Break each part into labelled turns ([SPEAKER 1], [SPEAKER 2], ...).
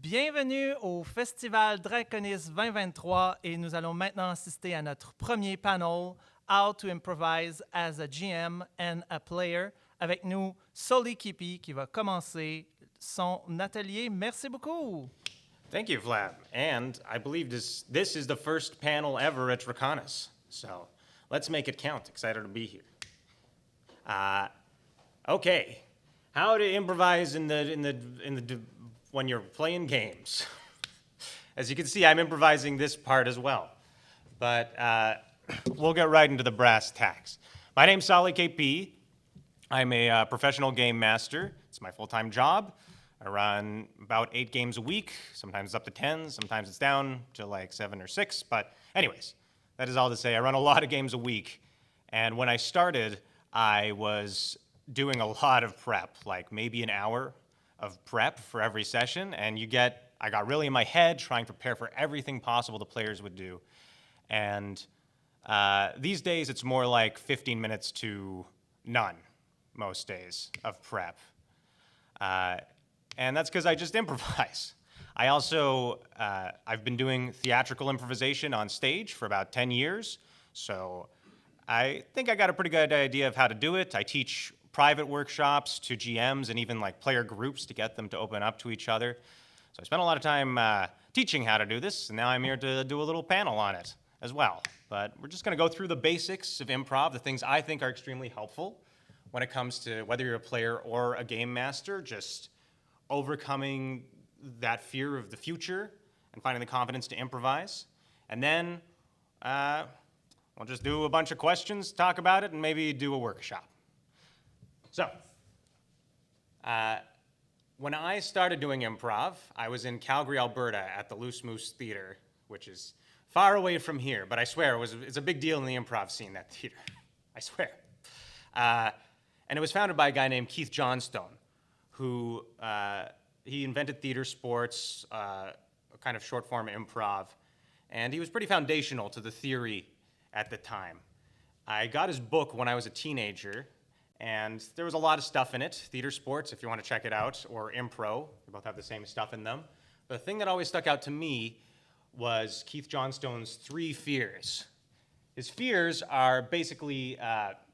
[SPEAKER 1] Bienvenue au Festival Draconis 2023 et nous allons maintenant assister à notre premier panel How to Improvise as a GM and a Player avec nous Soli Kipi qui va commencer son atelier. Merci beaucoup.
[SPEAKER 2] Thank you, Vlad. And I believe this is the first panel ever at Draconis. So let's make it count. Excited to be here. Okay, how to improvise when you're playing games. As you can see, I'm improvising this part as well. But we'll get right into the brass tacks. My name's Soli KP. I'm a professional game master. It's my full-time job. I run about 8 games a week. Sometimes it's up to 10. Sometimes it's down to like 7 or 6. But anyways, that is all to say, I run a lot of games a week. And when I started, I was doing a lot of prep, like maybe an hour of prep for every session. And I got really in my head trying to prepare for everything possible the players would do. And these days, it's more like 15 minutes to none most days of prep. And that's because I just improvise. I also, I've been doing theatrical improvisation on stage for about 10 years. So I think I got a pretty good idea of how to do it. I teach private workshops to GMs and even like player groups to get them to open up to each other. So I spent a lot of time teaching how to do this, and now I'm here to do a little panel on it as well. But we're just going to go through the basics of improv, the things I think are extremely helpful when it comes to whether you're a player or a game master, just overcoming that fear of the future and finding the confidence to improvise. And then we'll just do a bunch of questions, talk about it, and maybe do a workshop. So, when I started doing improv, I was in Calgary, Alberta at the Loose Moose Theater, which is far away from here, but I swear it's a big deal in the improv scene, that theater. I swear. And it was founded by a guy named Keith Johnstone, who he invented theater sports, a kind of short form improv, and he was pretty foundational to the theory at the time. I got his book when I was a teenager, and there was a lot of stuff in it, theater sports, if you want to check it out, or impro. They both have the same stuff in them. But the thing that always stuck out to me was Keith Johnstone's 3 fears. His fears are basically,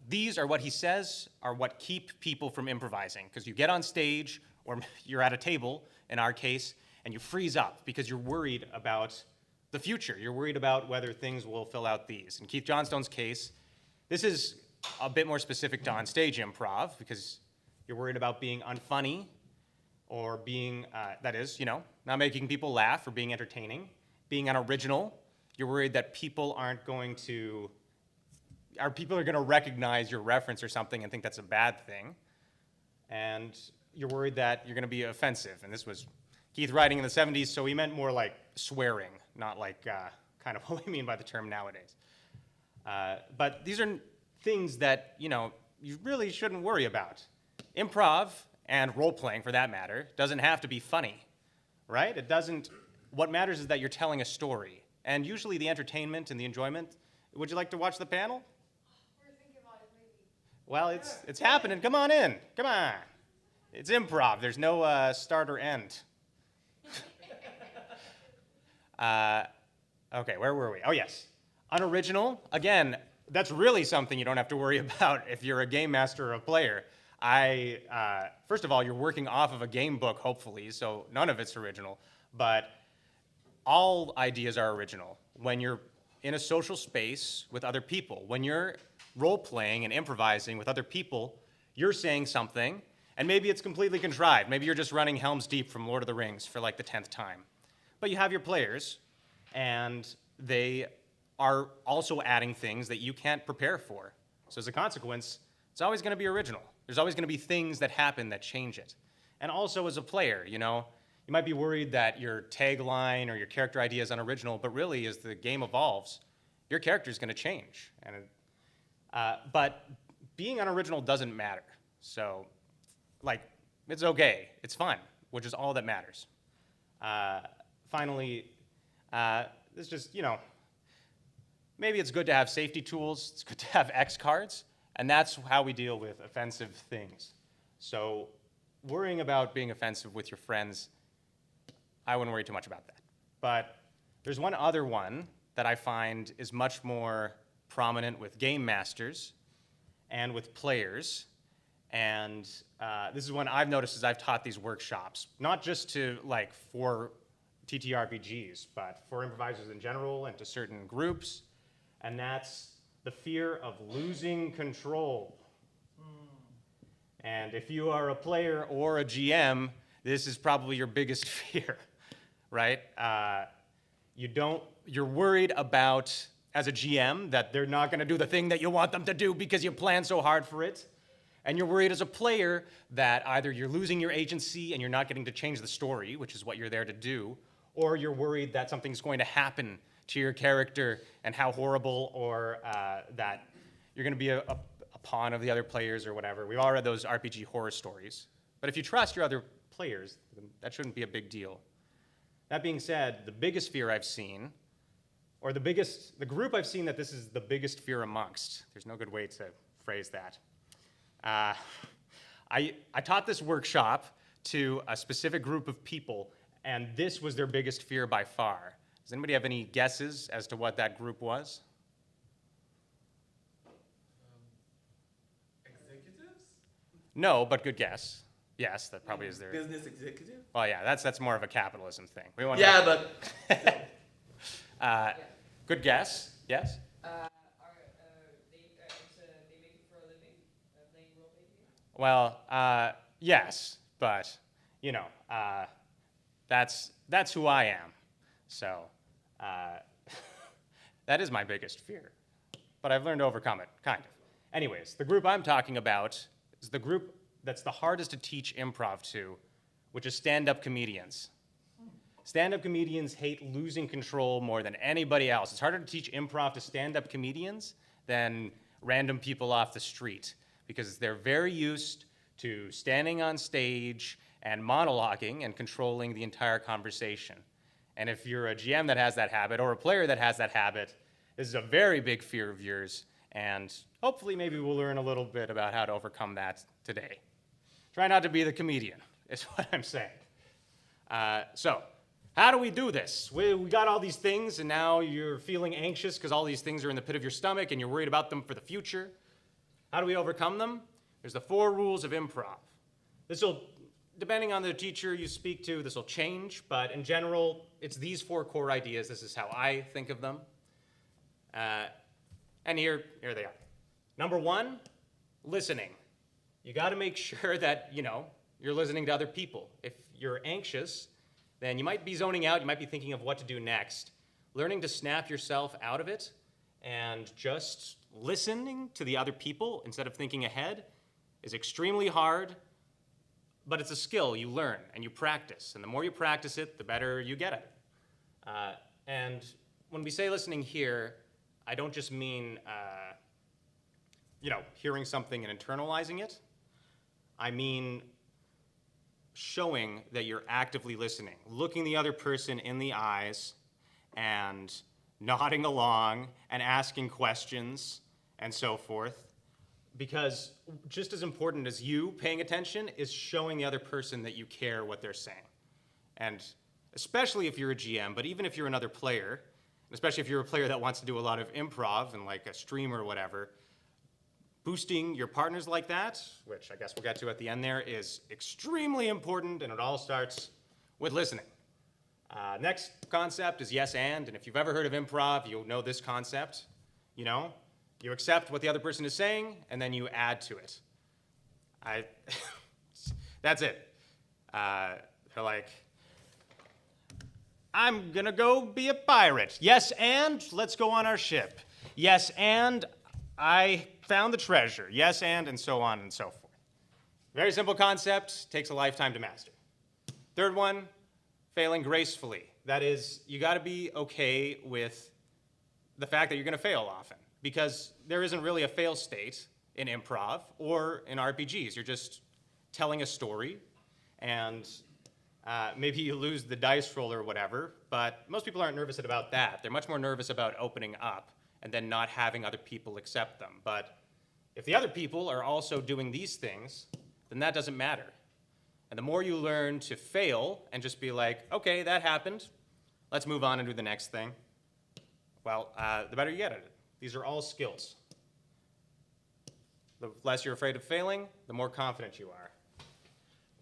[SPEAKER 2] these are what he says are what keep people from improvising. Because you get on stage, or you're at a table, in our case, and you freeze up because you're worried about the future. You're worried about whether things will fill out these. In Keith Johnstone's case, this is a bit more specific to on-stage improv because you're worried about being unfunny or being, that is, not making people laugh or being entertaining, being unoriginal. You're worried that people are going to recognize your reference or something and think that's a bad thing. And you're worried that you're going to be offensive. And this was Keith writing in the 70s, so he meant more like swearing, not like kind of what we mean by the term nowadays. But these are things that, you really shouldn't worry about. Improv, and role-playing for that matter, doesn't have to be funny, right? What matters is that you're telling a story. And usually the entertainment and the enjoyment, would you like to watch the panel?
[SPEAKER 3] We're thinking about it, maybe.
[SPEAKER 2] Well, it's happening. Come on in. Come on. It's improv. There's no start or end. Okay, where were we? Oh, yes. Unoriginal. Again, that's really something you don't have to worry about if you're a game master or a player. First of all, you're working off of a game book, hopefully, so none of it's original. But all ideas are original when you're in a social space with other people. When you're role-playing and improvising with other people, you're saying something, and maybe it's completely contrived. Maybe you're just running Helm's Deep from Lord of the Rings for like the 10th time. But you have your players, and they are also adding things that you can't prepare for. So as a consequence, it's always going to be original. There's always going to be things that happen that change it. And also as a player, you might be worried that your tagline or your character idea is unoriginal, but really as the game evolves, your character is going to change. But being unoriginal doesn't matter. So, it's okay. It's fun, which is all that matters. Finally, it's just, maybe it's good to have safety tools. It's good to have X cards. And that's how we deal with offensive things. So worrying about being offensive with your friends I wouldn't worry too much about that. But there's one other one that I find is much more prominent with game masters and with players. And this is one I've noticed as I've taught these workshops, not just to like for TTRPGs, but for improvisers in general and to certain groups. And that's the fear of losing control. And if you are a player or a GM, this is probably your biggest fear, right? You're worried about, as a GM, that they're not gonna do the thing that you want them to do because you planned so hard for it. And you're worried as a player that either you're losing your agency and you're not getting to change the story, which is what you're there to do, or you're worried that something's going to happen to your character and how horrible, or that you're gonna be a pawn of the other players or whatever. We've all read those RPG horror stories. But if you trust your other players, then that shouldn't be a big deal. That being said, the biggest fear I've seen, or the group I've seen that this is the biggest fear amongst, there's no good way to phrase that. I taught this workshop to a specific group of people, and this was their biggest fear by far. Does anybody have any guesses as to what that group was?
[SPEAKER 4] Executives?
[SPEAKER 2] No, but good guess. Yes, that probably is their...
[SPEAKER 4] Business executive?
[SPEAKER 2] Well, yeah, that's more of a capitalism thing. We want
[SPEAKER 4] Yeah, but
[SPEAKER 2] Good guess. Yes?
[SPEAKER 5] They make it for a living, playing role-playing games?
[SPEAKER 2] Well, yes, but you know, that's who I am. So that is my biggest fear. But I've learned to overcome it, kind of. Anyways, the group I'm talking about is the group that's the hardest to teach improv to, which is stand-up comedians. Stand-up comedians hate losing control more than anybody else. It's harder to teach improv to stand-up comedians than random people off the street, because they're very used to standing on stage and monologuing and controlling the entire conversation. And if you're a GM that has that habit, or a player that has that habit, this is a very big fear of yours, and hopefully maybe we'll learn a little bit about how to overcome that today. Try not to be the comedian, is what I'm saying. So, how do we do this? We got all these things, and now you're feeling anxious because all these things are in the pit of your stomach, and you're worried about them for the future. How do we overcome them? There's the 4 rules of improv. This will, depending on the teacher you speak to, this will change, but in general, it's these 4 core ideas. This is how I think of them. And here they are. Number 1, listening. You got to make sure that, you're listening to other people. If you're anxious, then you might be zoning out, you might be thinking of what to do next. Learning to snap yourself out of it and just listening to the other people instead of thinking ahead is extremely hard, but it's a skill you learn and you practice. And the more you practice it, the better you get at it. And when we say listening here, I don't just mean, hearing something and internalizing it. I mean showing that you're actively listening, looking the other person in the eyes and nodding along and asking questions and so forth. Because just as important as you paying attention is showing the other person that you care what they're saying. And especially if you're a GM, but even if you're another player, especially if you're a player that wants to do a lot of improv and like a stream or whatever, boosting your partners like that, which I guess we'll get to at the end there, is extremely important, and it all starts with listening. Next concept is yes and if you've ever heard of improv, you'll know this concept. You accept what the other person is saying, and then you add to it. That's it. They're like, I'm gonna go be a pirate. Yes, and let's go on our ship. Yes, and I found the treasure. Yes, and so on and so forth. Very simple concept, takes a lifetime to master. Third one, failing gracefully. That is, you gotta be okay with the fact that you're gonna fail often, because there isn't really a fail state in improv or in RPGs. You're just telling a story, and maybe you lose the dice roll or whatever, but most people aren't nervous about that. They're much more nervous about opening up and then not having other people accept them. But if the other people are also doing these things, then that doesn't matter. And the more you learn to fail and just be like, okay, that happened, let's move on and do the next thing, well, the better you get at it. These are all skills. The less you're afraid of failing, the more confident you are.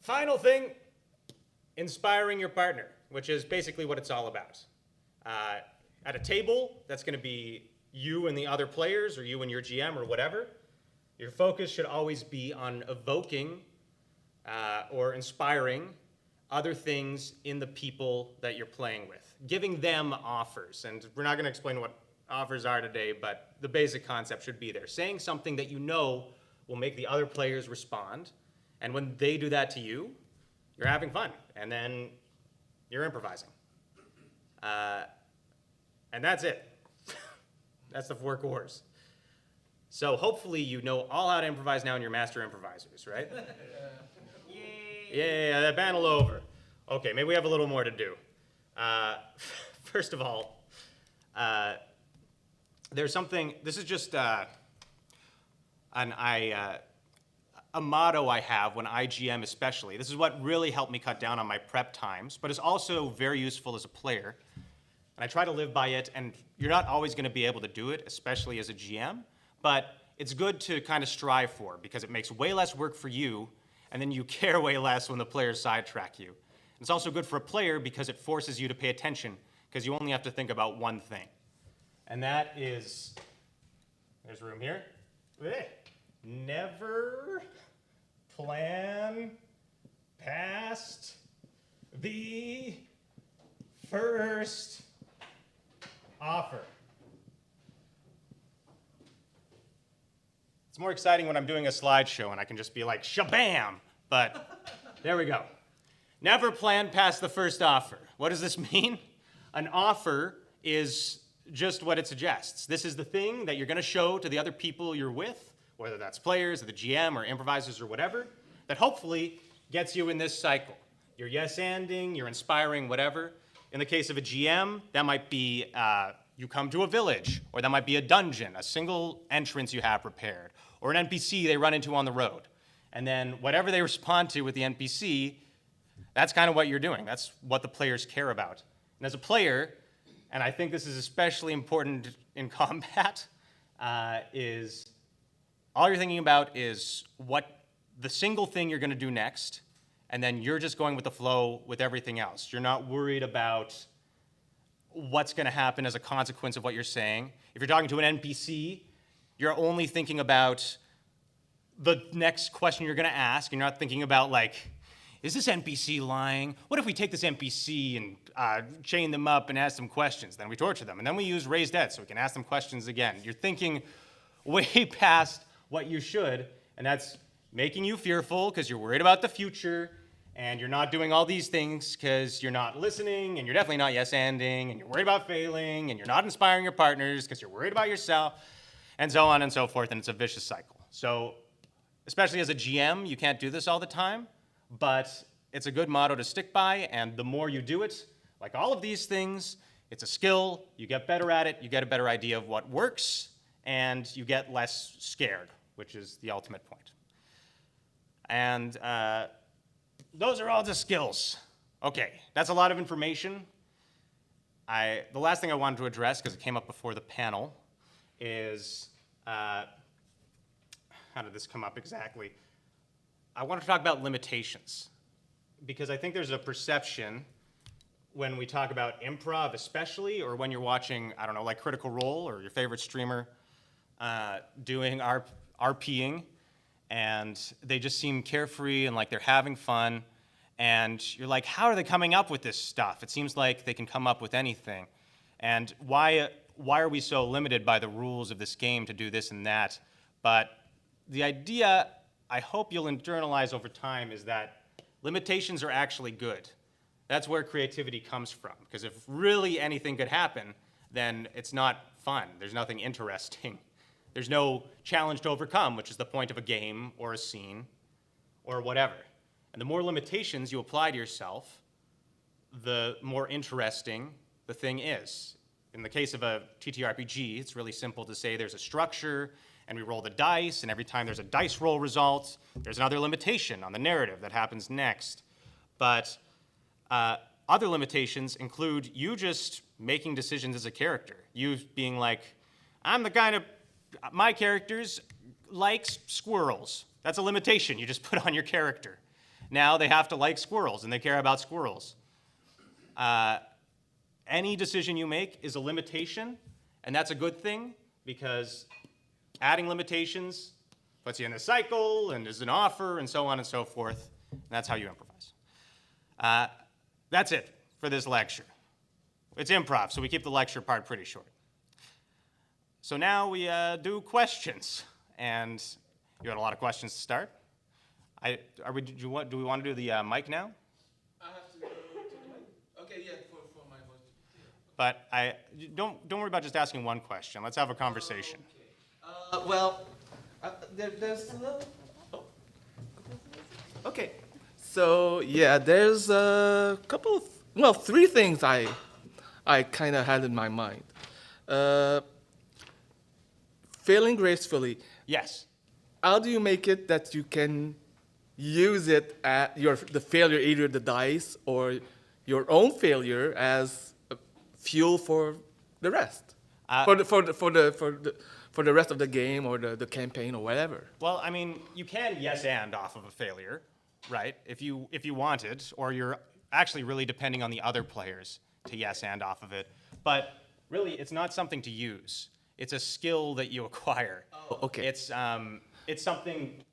[SPEAKER 2] Final thing, inspiring your partner, which is basically what it's all about. At a table, that's going to be you and the other players, or you and your GM, or whatever. Your focus should always be on evoking or inspiring other things in the people that you're playing with, giving them offers. And we're not going to explain what offers are today, but the basic concept should be there. Saying something that you know will make the other players respond, and when they do that to you, you're having fun, and then you're improvising. And that's it. That's the 4 cores. So hopefully you know all how to improvise now and you're master improvisers, right? Yeah, that panel over. Okay, maybe we have a little more to do. First of all, there's something, this is just a motto I have when I GM especially. This is what really helped me cut down on my prep times, but it's also very useful as a player. And I try to live by it, and you're not always going to be able to do it, especially as a GM, but it's good to kind of strive for because it makes way less work for you, and then you care way less when the players sidetrack you. And it's also good for a player because it forces you to pay attention because you only have to think about one thing. And that is, there's room here. Never plan past the first offer. It's more exciting when I'm doing a slideshow and I can just be like, shabam! But there we go. Never plan past the first offer. What does this mean? An offer is just what it suggests. This is the thing that you're going to show to the other people you're with, whether that's players or the GM or improvisers or whatever, that hopefully gets you in this cycle. You're yes-anding, you're inspiring, whatever. In the case of a GM, that might be you come to a village, or that might be a dungeon, a single entrance you have prepared, or an NPC they run into on the road. And then whatever they respond to with the NPC, that's kind of what you're doing. That's what the players care about. And as a player, and I think this is especially important in combat, is all you're thinking about is what the single thing you're going to do next, and then you're just going with the flow with everything else. You're not worried about what's going to happen as a consequence of what you're saying. If you're talking to an NPC, you're only thinking about the next question you're going to ask. You're not thinking about, like, is this NPC lying? What if we take this NPC and chain them up and ask them questions? Then we torture them. And then we use raised dead so we can ask them questions again. You're thinking way past what you should, and that's making you fearful because you're worried about the future, and you're not doing all these things because you're not listening, and you're definitely not yes-anding, and you're worried about failing, and you're not inspiring your partners because you're worried about yourself, and so on and so forth, and it's a vicious cycle. So, especially as a GM, you can't do this all the time, but it's a good motto to stick by, and the more you do it, like all of these things, it's a skill, you get better at it, you get a better idea of what works, and you get less scared, which is the ultimate point. And those are all just skills. Okay, that's a lot of information. The last thing I wanted to address, because it came up before the panel, is how did this come up exactly? I want to talk about limitations, because I think there's a perception when we talk about improv especially, or when you're watching, I don't know, like Critical Role or your favorite streamer doing RPing, and they just seem carefree and like they're having fun, and you're like, how are they coming up with this stuff? It seems like they can come up with anything. And why are we so limited by the rules of this game to do this and that? But the idea I hope you'll internalize over time is that limitations are actually good. That's where creativity comes from. Because if really anything could happen, then it's not fun. There's nothing interesting. There's no challenge to overcome, which is the point of a game or a scene or whatever. And the more limitations you apply to yourself, the more interesting the thing is. In the case of a TTRPG, it's really simple to say there's a structure and we roll the dice, and every time there's a dice roll result, there's another limitation on the narrative that happens next. But other limitations include you just making decisions as a character. You being like, my characters likes squirrels. That's a limitation you just put on your character. Now they have to like squirrels, and they care about squirrels. Any decision you make is a limitation, and that's a good thing, because adding limitations puts you in a cycle, and is an offer, and so on and so forth. And that's how you improvise. That's it for this lecture. It's improv, so we keep the lecture part pretty short. So now we do questions, and you had a lot of questions to start. Do we want to do the mic now?
[SPEAKER 4] I have to go to the mic? Okay, yeah, for my voice.
[SPEAKER 2] But don't worry about just asking one question. Let's have a conversation.
[SPEAKER 4] There's a little. Okay. So yeah, there's a couple of, three things I kind of had in my mind. Failing gracefully.
[SPEAKER 2] Yes.
[SPEAKER 4] How do you make it that you can use it at the failure, either the dice or your own failure, as fuel for the rest, for the rest of the game or the campaign or whatever?
[SPEAKER 2] Well, I mean, you can yes and off of a failure, right? If you wanted, or you're actually really depending on the other players to yes and off of it. But really, it's not something to use. It's a skill that you acquire.
[SPEAKER 4] Oh, okay.
[SPEAKER 2] It's something.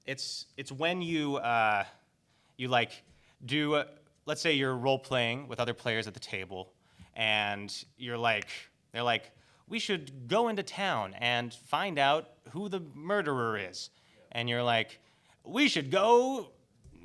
[SPEAKER 2] It's when you like do. Let's say you're role playing with other players at the table, and they're like, we should go into town and find out who the murderer is, and you're like, we should go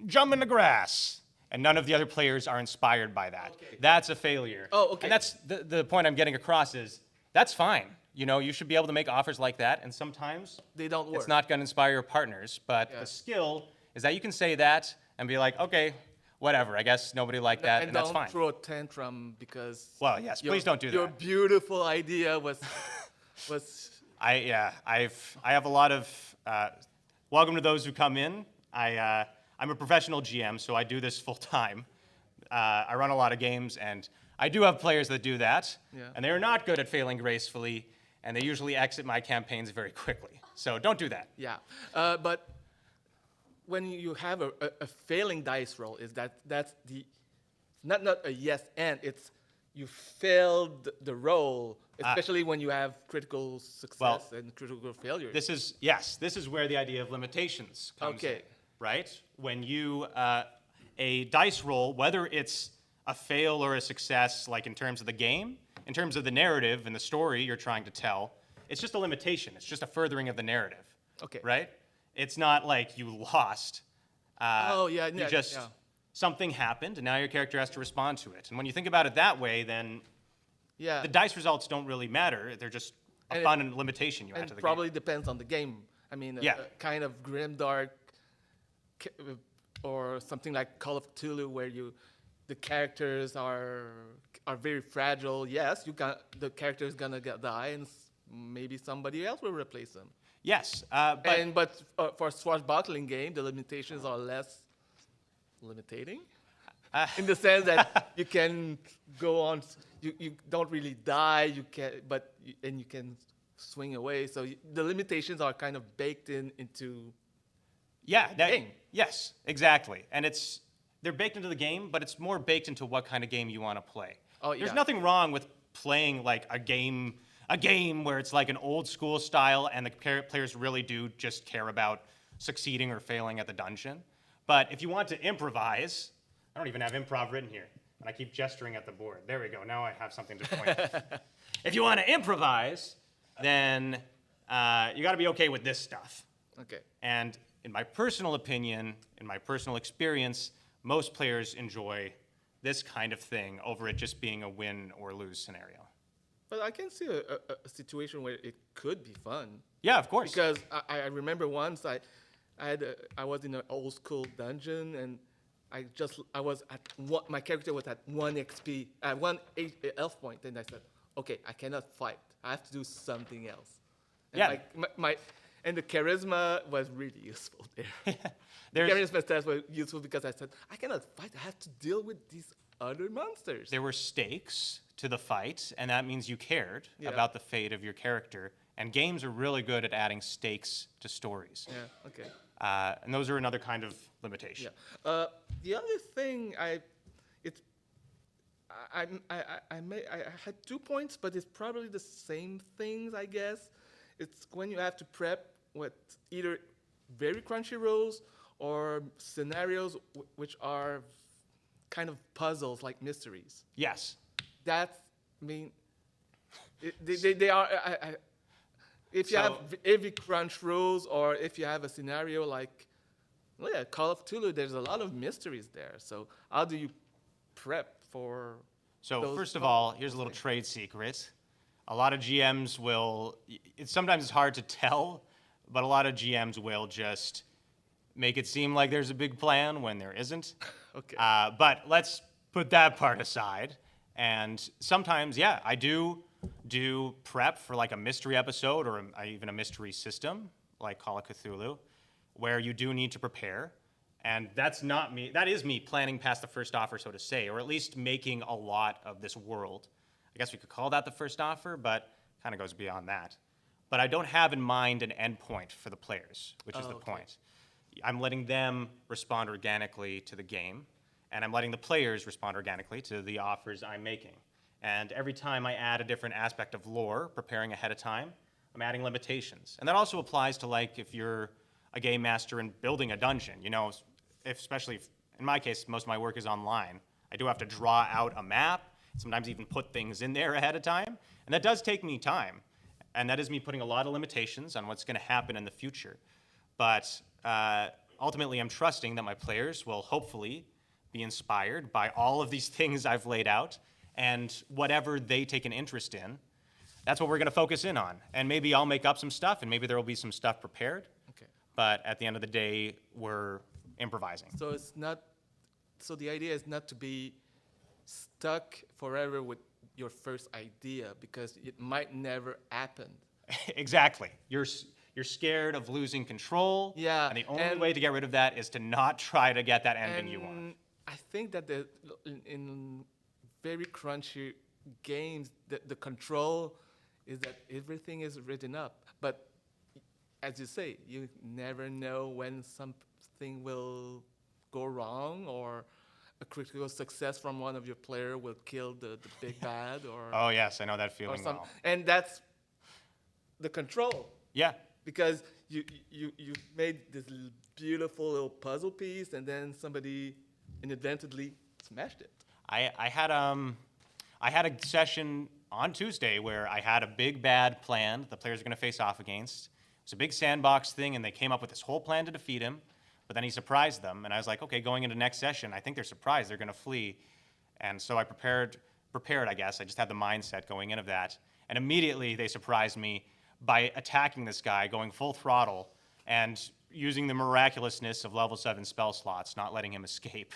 [SPEAKER 2] jump in the grass. And none of the other players are inspired by that.
[SPEAKER 4] Okay.
[SPEAKER 2] That's a failure.
[SPEAKER 4] Oh, okay.
[SPEAKER 2] And that's the point I'm getting across is that's fine. You know, you should be able to make offers like that, and sometimes
[SPEAKER 4] They don't work.
[SPEAKER 2] it's not going to inspire your partners. But
[SPEAKER 4] Yeah.
[SPEAKER 2] the skill is that you can say that and be like, okay, whatever. I guess nobody liked that, and that's
[SPEAKER 4] don't
[SPEAKER 2] fine.
[SPEAKER 4] throw a tantrum because.
[SPEAKER 2] Well, yes, please don't do
[SPEAKER 4] Your
[SPEAKER 2] that.
[SPEAKER 4] beautiful idea was.
[SPEAKER 2] I have a lot of welcome to those who come in. I'm a professional GM, so I do this full time. I run a lot of games, and I do have players that do that,
[SPEAKER 4] Yeah.
[SPEAKER 2] and they are not good at failing gracefully, and they usually exit my campaigns very quickly. So don't do that.
[SPEAKER 4] Yeah, but when you have a failing dice roll, that's the not a yes and it's you failed the roll, especially when you have critical success and critical failure.
[SPEAKER 2] This is where the idea of limitations comes in,
[SPEAKER 4] Okay.
[SPEAKER 2] right? When you, a dice roll, whether it's a fail or a success, like in terms of the game, in terms of the narrative and the story you're trying to tell, it's just a limitation. It's just a furthering of the narrative.
[SPEAKER 4] Okay.
[SPEAKER 2] Right? It's not like you lost. You just,
[SPEAKER 4] yeah.
[SPEAKER 2] something happened, and now your character has to respond to it. And when you think about it that way, then
[SPEAKER 4] Yeah,
[SPEAKER 2] the dice results don't really matter. They're just a
[SPEAKER 4] And
[SPEAKER 2] fun limitation you add
[SPEAKER 4] and
[SPEAKER 2] to the
[SPEAKER 4] probably
[SPEAKER 2] game.
[SPEAKER 4] depends on the game. I mean,
[SPEAKER 2] Yeah.
[SPEAKER 4] kind of grimdark, or something like Call of Cthulhu, where the characters are very fragile. Yes, the character is gonna die, and maybe somebody else will replace them.
[SPEAKER 2] Yes,
[SPEAKER 4] But for a swashbuckling game, the limitations are less limiting, in the sense that you can go on. You don't really die. You can, and you can swing away. So the limitations are kind of baked into. Game.
[SPEAKER 2] Yes, exactly. And they're baked into the game, but it's more baked into what kind of game you want to play.
[SPEAKER 4] Oh,
[SPEAKER 2] There's
[SPEAKER 4] yeah.
[SPEAKER 2] nothing wrong with playing like a game where it's like an old school style and the players really do just care about succeeding or failing at the dungeon. But if you want to improvise, I don't even have improv written here, and I keep gesturing at the board. There we go. Now I have something to point at. If you want to improvise, then you got to be okay with this stuff.
[SPEAKER 4] Okay.
[SPEAKER 2] And in my personal opinion, in my personal experience, most players enjoy this kind of thing over it just being a win or lose scenario.
[SPEAKER 4] But I can see a situation where it could be fun.
[SPEAKER 2] Yeah, of course.
[SPEAKER 4] Because I remember once I was in an old school dungeon, and my character was at 1 XP, 1 health point, and I said, okay, I cannot fight. I have to do something else. And
[SPEAKER 2] Yeah.
[SPEAKER 4] like and the charisma was really useful there.
[SPEAKER 2] There's,
[SPEAKER 4] Charisma stats were useful because I said, I cannot fight. I have to deal with these other monsters.
[SPEAKER 2] there were stakes to the fight, and that means you cared
[SPEAKER 4] Yeah.
[SPEAKER 2] about the fate of your character. And games are really good at adding stakes to stories.
[SPEAKER 4] Yeah. Okay.
[SPEAKER 2] And those are another kind of limitation.
[SPEAKER 4] Yeah. The other thing I had 2 points, but it's probably the same things, I guess. It's when you have to prep with either very crunchy rolls or scenarios which are kind of puzzles, like mysteries.
[SPEAKER 2] Yes.
[SPEAKER 4] That's, I mean, they are. If you have heavy crunch rules, or if you have a scenario like, well, yeah, Call of Cthulhu, there's a lot of mysteries there. So how do you prep for?
[SPEAKER 2] So
[SPEAKER 4] those
[SPEAKER 2] first of all, here's a little trade secret. A lot of GMs will, sometimes it's hard to tell, but a lot of GMs will just make it seem like there's a big plan when there isn't.
[SPEAKER 4] Okay.
[SPEAKER 2] But let's put that part aside. And sometimes, yeah, I do prep for like a mystery episode or even a mystery system like Call of Cthulhu, where you do need to prepare. And that's not me. That is me planning past the first offer, so to say, or at least making a lot of this world. I guess we could call that the first offer, but kind of goes beyond that. But I don't have in mind an endpoint for the players, which is the point. I'm letting them respond organically to the game, and I'm letting the players respond organically to the offers I'm making. And every time I add a different aspect of lore, preparing ahead of time, I'm adding limitations. And that also applies to, like, if you're a game master and building a dungeon, you know, especially in my case, most of my work is online. I do have to draw out a map, sometimes even put things in there ahead of time, and that does take me time. And that is me putting a lot of limitations on what's going to happen in the future. But ultimately, I'm trusting that my players will hopefully be inspired by all of these things I've laid out, and whatever they take an interest in, that's what we're going to focus in on. And maybe I'll make up some stuff, and maybe there will be some stuff prepared.
[SPEAKER 4] Okay.
[SPEAKER 2] But at the end of the day, we're improvising.
[SPEAKER 4] So it's not. So the idea is not to be stuck forever with your first idea, because it might never happen.
[SPEAKER 2] Exactly. You're scared of losing control.
[SPEAKER 4] Yeah,
[SPEAKER 2] And the only
[SPEAKER 4] and-
[SPEAKER 2] way to get rid of that is to not try to get that ending you want.
[SPEAKER 4] And I think that in very crunchy games, the control is that everything is written up. But as you say, you never know when something will go wrong, or a critical success from one of your player will kill the big bad, or
[SPEAKER 2] Oh, yes, I know that
[SPEAKER 4] or
[SPEAKER 2] feeling
[SPEAKER 4] some.
[SPEAKER 2] well.
[SPEAKER 4] And that's the control.
[SPEAKER 2] Yeah.
[SPEAKER 4] Because you made this beautiful little puzzle piece, and then somebody inadvertently smashed it.
[SPEAKER 2] I had a session on Tuesday where I had a big bad plan the players are going to face off against. It was a big sandbox thing, and they came up with this whole plan to defeat him. But then he surprised them, and I was like, okay, going into next session, I think they're surprised. They're going to flee. And so I prepared, I guess. I just had the mindset going in of that. And immediately they surprised me by attacking this guy, going full throttle, and using the miraculousness of level 7 spell slots, not letting him escape.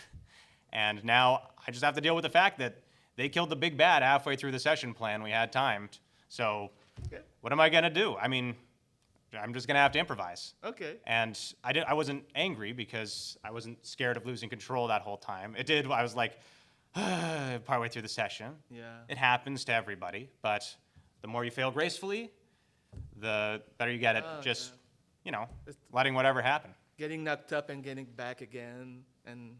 [SPEAKER 2] And now I just have to deal with the fact that they killed the big bad halfway through the session plan we had timed. So what am I going to do? I mean, I'm just going to have to improvise.
[SPEAKER 4] Okay.
[SPEAKER 2] And I wasn't angry because I wasn't scared of losing control that whole time. I was like, partway through the session.
[SPEAKER 4] Yeah.
[SPEAKER 2] It happens to everybody, but the more you fail gracefully, the better you get at just, letting whatever happen.
[SPEAKER 4] Getting knocked up and getting back again, and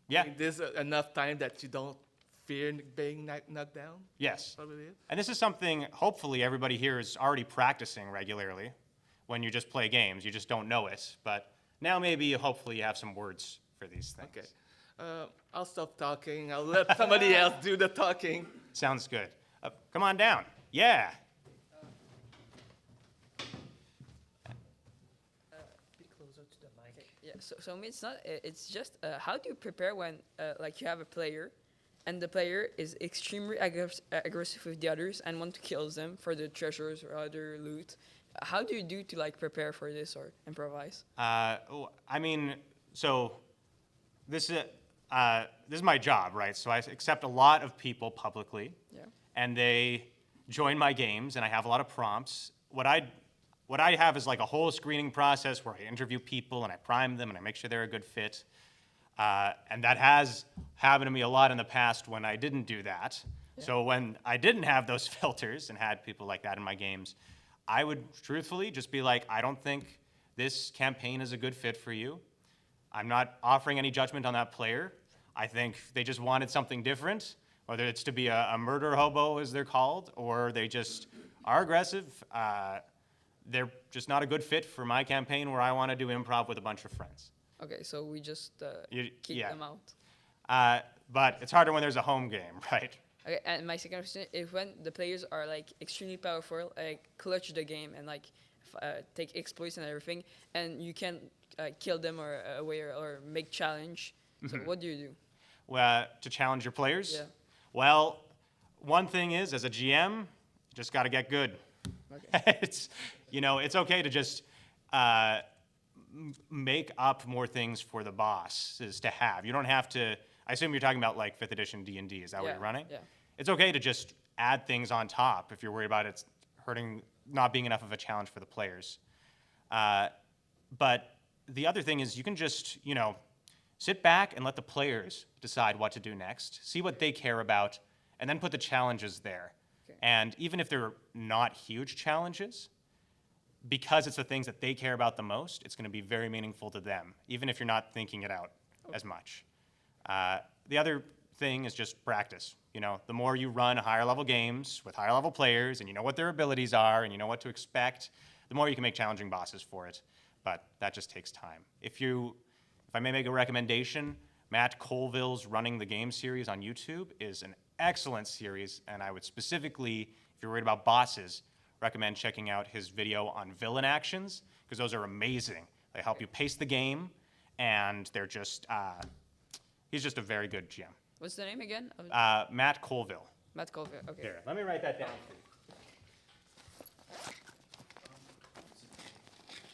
[SPEAKER 2] Yeah.
[SPEAKER 4] doing this enough time that you don't fear being knocked down.
[SPEAKER 2] Yes.
[SPEAKER 4] Probably it.
[SPEAKER 2] And this is something hopefully everybody here is already practicing regularly when you just play games. You just don't know it. But now maybe hopefully you have some words for these things.
[SPEAKER 4] Okay. I'll stop talking. I'll let somebody else do the talking.
[SPEAKER 2] Sounds good. Come on down. Yeah.
[SPEAKER 5] Be closer to the mic.
[SPEAKER 6] Yeah, so I mean, it's not. It's just how do you prepare when like you have a player, and the player is extremely aggressive with the others and want to kill them for the treasures or other loot. How do you do to like prepare for this or improvise?
[SPEAKER 2] I mean, so this is my job, right? So I accept a lot of people publicly,
[SPEAKER 6] Yeah.
[SPEAKER 2] and they join my games, and I have a lot of prompts, what I have is like a whole screening process where I interview people and I prime them and I make sure they're a good fit. And that has happened to me a lot in the past when I didn't do that. Yeah. So when I didn't have those filters and had people like that in my games, I would truthfully just be like, I don't think this campaign is a good fit for you. I'm not offering any judgment on that player. I think they just wanted something different, whether it's to be a murder hobo, as they're called, or they just are aggressive. They're just not a good fit for my campaign where I want to do improv with a bunch of friends.
[SPEAKER 6] Okay, so we just kick them out.
[SPEAKER 2] But it's harder when there's a home game, right?
[SPEAKER 6] Okay, and my second question is when the players are like extremely powerful, like clutch the game and like take exploits and everything, and you can kill them or make challenge. So what do you do?
[SPEAKER 2] Well, to challenge your players?
[SPEAKER 6] Yeah.
[SPEAKER 2] Well, one thing is, as a GM, you just got to get good. Okay. It's okay to just make up more things for the bosses to have. You don't have to. I assume you're talking about like 5th edition D&D. Is that what you're running?
[SPEAKER 6] Yeah.
[SPEAKER 2] It's okay to just add things on top if you're worried about it not being enough of a challenge for the players. But the other thing is you can just, sit back and let the players decide what to do next, see what they care about, and then put the challenges there. Okay. And even if they're not huge challenges, because it's the things that they care about the most, it's going to be very meaningful to them, even if you're not thinking it out as much. The other thing is just practice. The more you run higher level games with higher level players and you know what their abilities are and you know what to expect, the more you can make challenging bosses for it. But that just takes time. If I may make a recommendation, Matt Colville's Running the Game series on YouTube is an excellent series, and I would specifically, if you're worried about bosses, recommend checking out his video on villain actions, because those are amazing. They help you pace the game, and they're just, he's just a very good GM.
[SPEAKER 6] What's the name again?
[SPEAKER 2] Matt Colville.
[SPEAKER 6] Matt Colville, okay.
[SPEAKER 2] Here, let me write that down for you.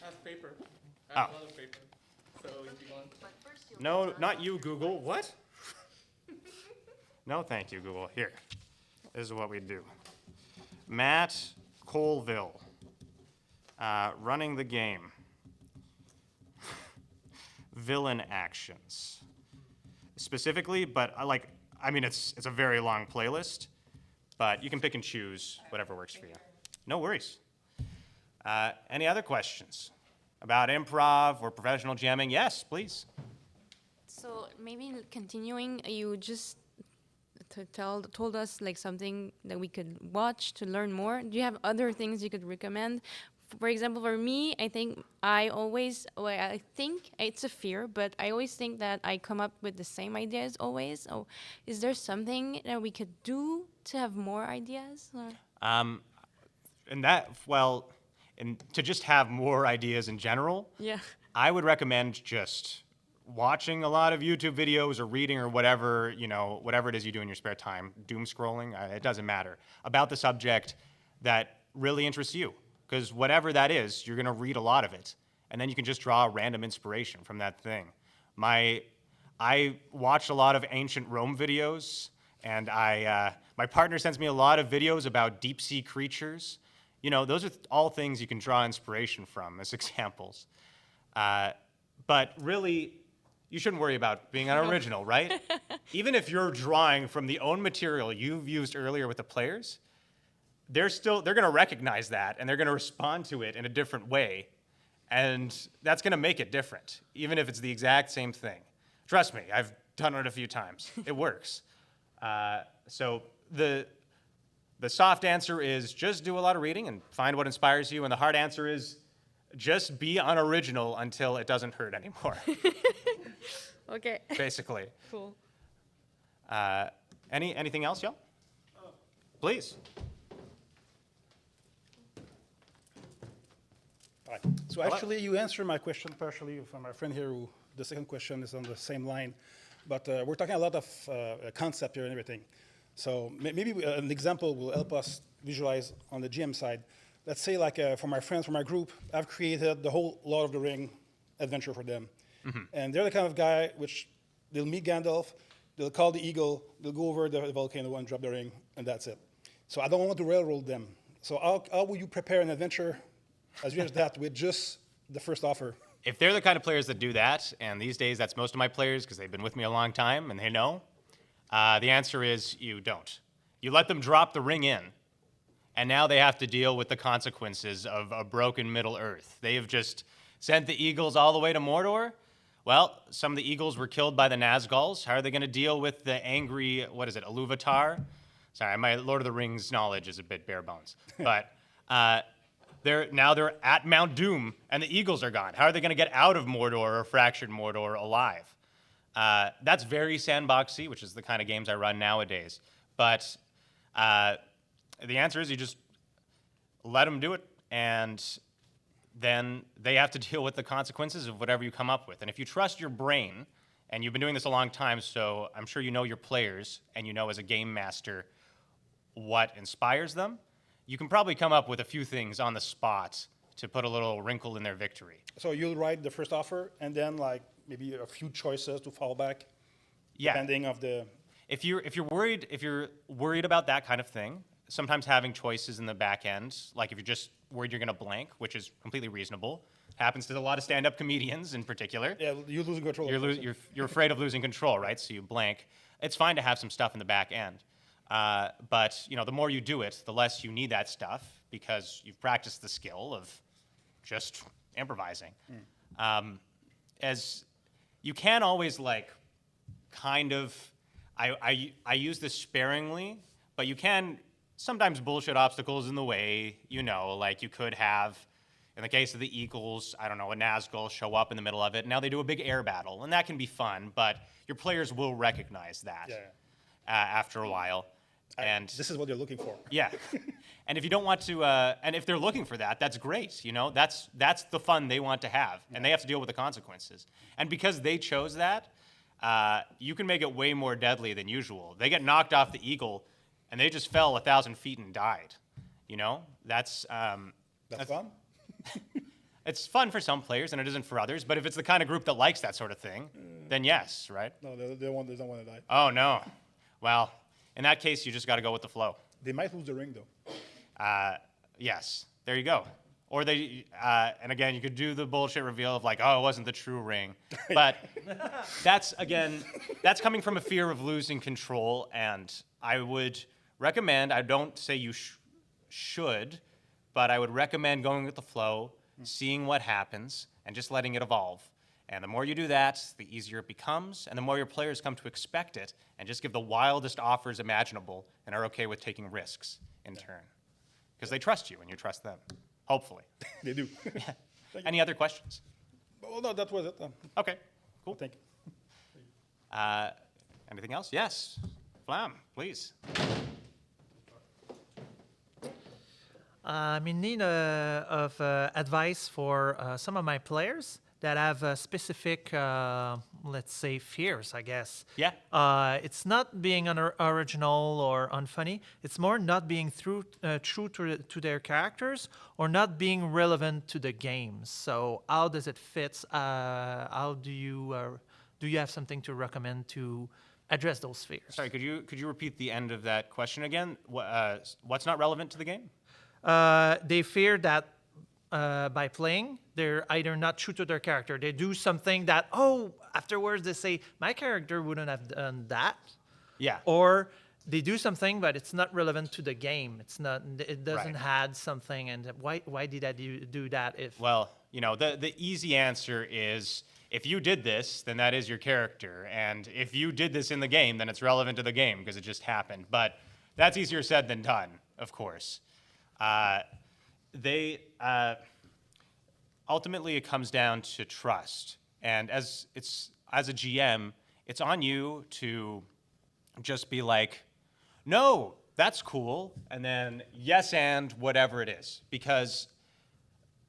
[SPEAKER 4] I have paper.
[SPEAKER 2] I
[SPEAKER 4] have a lot of paper. So if you want.
[SPEAKER 2] No, not you, Google. What? No, thank you, Google. Here. This is what we do. Matt Colville. Running the game. Villain actions. Specifically, but it's a very long playlist, but you can pick and choose whatever works for you. No worries. Any other questions about improv or professional jamming? Yes, please.
[SPEAKER 7] So maybe continuing, you just told us like something that we could watch to learn more. Do you have other things you could recommend? For example, for me, I think I think it's a fear, but I always think that I come up with the same ideas always. So is there something that we could do to have more ideas?
[SPEAKER 2] And to just have more ideas in general,
[SPEAKER 7] Yeah.
[SPEAKER 2] I would recommend just watching a lot of YouTube videos or reading or whatever it is you do in your spare time, doom scrolling, it doesn't matter, about the subject that really interests you. Because whatever that is, you're going to read a lot of it. And then you can just draw random inspiration from that thing. I watch a lot of ancient Rome videos, and my partner sends me a lot of videos about deep sea creatures. Those are all things you can draw inspiration from as examples. But really, you shouldn't worry about being unoriginal, right? Even if you're drawing from the own material you've used earlier with the players, they're going to recognize that, and they're going to respond to it in a different way. And that's going to make it different, even if it's the exact same thing. Trust me, I've done it a few times. It works. So the soft answer is just do a lot of reading and find what inspires you. And the hard answer is just be unoriginal until it doesn't hurt anymore.
[SPEAKER 7] Okay.
[SPEAKER 2] Basically.
[SPEAKER 7] Cool.
[SPEAKER 2] Anything else, y'all? Please.
[SPEAKER 8] Right. So actually, you answered my question partially from my friend here. The second question is on the same line, but we're talking a lot of concept here and everything. So maybe an example will help us visualize on the GM side. Let's say, like for my friends from my group, I've created the whole Lord of the Ring adventure for them, and they're the kind of guy which they'll meet Gandalf, they'll call the eagle, they'll go over the volcano and drop the ring, and that's it. So I don't want to railroad them. So how will you prepare an adventure as you that with just the first offer?
[SPEAKER 2] If they're the kind of players that do that, and these days that's most of my players because they've been with me a long time and they know, the answer is you don't. You let them drop the ring in, and now they have to deal with the consequences of a broken Middle Earth. They have just sent the Eagles all the way to Mordor. Well, some of the Eagles were killed by the Nazguls. How are they going to deal with the angry, what is it, Iluvatar? Sorry, my Lord of the Rings knowledge is a bit bare bones. But they're at Mount Doom, and the Eagles are gone. How are they going to get out of Mordor or fractured Mordor alive? That's very sandboxy, which is the kind of games I run nowadays. But the answer is you just let them do it, and then they have to deal with the consequences of whatever you come up with. And if you trust your brain, and you've been doing this a long time, so I'm sure you know your players, and you know as a game master what inspires them, you can probably come up with a few things on the spot to put a little wrinkle in their victory.
[SPEAKER 8] So you'll write the first offer and then like maybe a few choices to fall back,
[SPEAKER 2] Yeah.
[SPEAKER 8] depending of the.
[SPEAKER 2] If you're worried about that kind of thing, sometimes having choices in the back end, like if you're just worried you're going to blank, which is completely reasonable, happens to a lot of stand-up comedians in particular.
[SPEAKER 8] Yeah, you're losing control.
[SPEAKER 2] You're afraid of losing control, right? So you blank. It's fine to have some stuff in the back end, but the more you do it, the less you need that stuff because you've practiced the skill of just improvising. As you can always kind of. I use this sparingly, but you can sometimes bullshit obstacles in the way, like you could have, in the case of the Eagles, I don't know, a Nazgul show up in the middle of it. Now they do a big air battle, and that can be fun, but your players will recognize that after a while. And
[SPEAKER 8] this is what you're looking for.
[SPEAKER 2] yeah. And if you don't want to, and if they're looking for that, that's great. That's the fun they want to have, and they have to deal with the consequences. And because they chose that, you can make it way more deadly than usual. They get knocked off the eagle, and they just fell 1,000 feet and died. That's
[SPEAKER 8] fun.
[SPEAKER 2] it's fun for some players, and it isn't for others. But if it's the kind of group that likes that sort of thing, then yes, right?
[SPEAKER 8] No, they don't want to die.
[SPEAKER 2] Oh no. Well, in that case, you just got to go with the flow.
[SPEAKER 8] They might lose the ring though.
[SPEAKER 2] Yes, there you go. Or they, and again, you could do the bullshit reveal of it wasn't the true ring. But that's coming from a fear of losing control. And I would recommend, I don't say you should, but I would recommend going with the flow, seeing what happens, and just letting it evolve. And the more you do that, the easier it becomes, and the more your players come to expect it and just give the wildest offers imaginable and are okay with taking risks in turn. Because they trust you and you trust them. Hopefully.
[SPEAKER 8] They do.
[SPEAKER 2] Any other questions?
[SPEAKER 8] Well, no, that was it.
[SPEAKER 2] Okay, cool.
[SPEAKER 8] Thank you.
[SPEAKER 2] Anything else? Yes. Flam, please.
[SPEAKER 1] I'm in need of advice for some of my players that have specific, let's say, fears, I guess.
[SPEAKER 2] Yeah.
[SPEAKER 1] It's not being original or unfunny. It's more not being true to their characters or not being relevant to the game. So how does it fit? How do you have something to recommend to address those fears?
[SPEAKER 2] Sorry, could you repeat the end of that question again? What's not relevant to the game?
[SPEAKER 1] They fear that by playing, they're either not true to their character. They do something that, afterwards they say, my character wouldn't have done that.
[SPEAKER 2] Yeah.
[SPEAKER 1] Or they do something, but it's not relevant to the game. It doesn't
[SPEAKER 2] Right.
[SPEAKER 1] add something. And why did I do that if...
[SPEAKER 2] Well, the easy answer is if you did this, then that is your character. And if you did this in the game, then it's relevant to the game because it just happened. But that's easier said than done, of course. Ultimately, it comes down to trust. And as a GM, it's on you to just be like, no, that's cool, and then yes and whatever it is. Because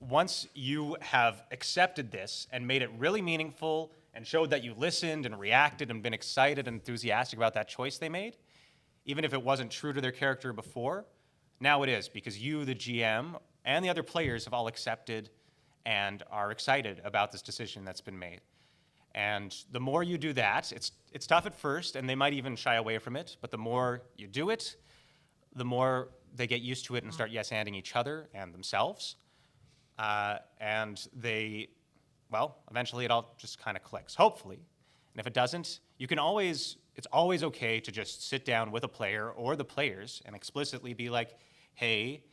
[SPEAKER 2] once you have accepted this and made it really meaningful and showed that you listened and reacted and been excited and enthusiastic about that choice they made, even if it wasn't true to their character before, now it is, because you, the GM, and the other players have all accepted and are excited about this decision that's been made. And the more you do that, it's tough at first, and they might even shy away from it, but the more you do it, the more they get used to it and start yes-anding each other and themselves. And they, well, eventually it all just kind of clicks, hopefully. And if it doesn't, it's always okay to just sit down with a player or the players and explicitly be like, hey,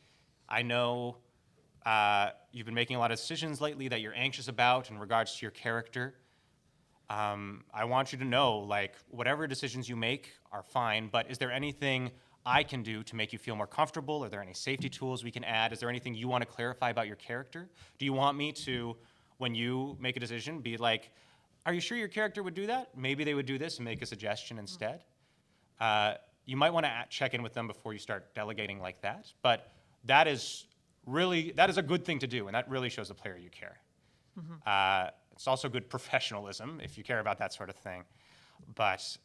[SPEAKER 2] I know you've been making a lot of decisions lately that you're anxious about in regards to your character. I want you to know, like, whatever decisions you make are fine, but is there anything I can do to make you feel more comfortable? Are there any safety tools we can add? Is there anything you want to clarify about your character? Do you want me to, when you make a decision, be like, are you sure your character would do that? Maybe they would do this and make a suggestion instead. You might want to check in with them before you start delegating like that, but that is a good thing to do, and that really shows the player you care. It's also good professionalism if you care about that sort of thing. But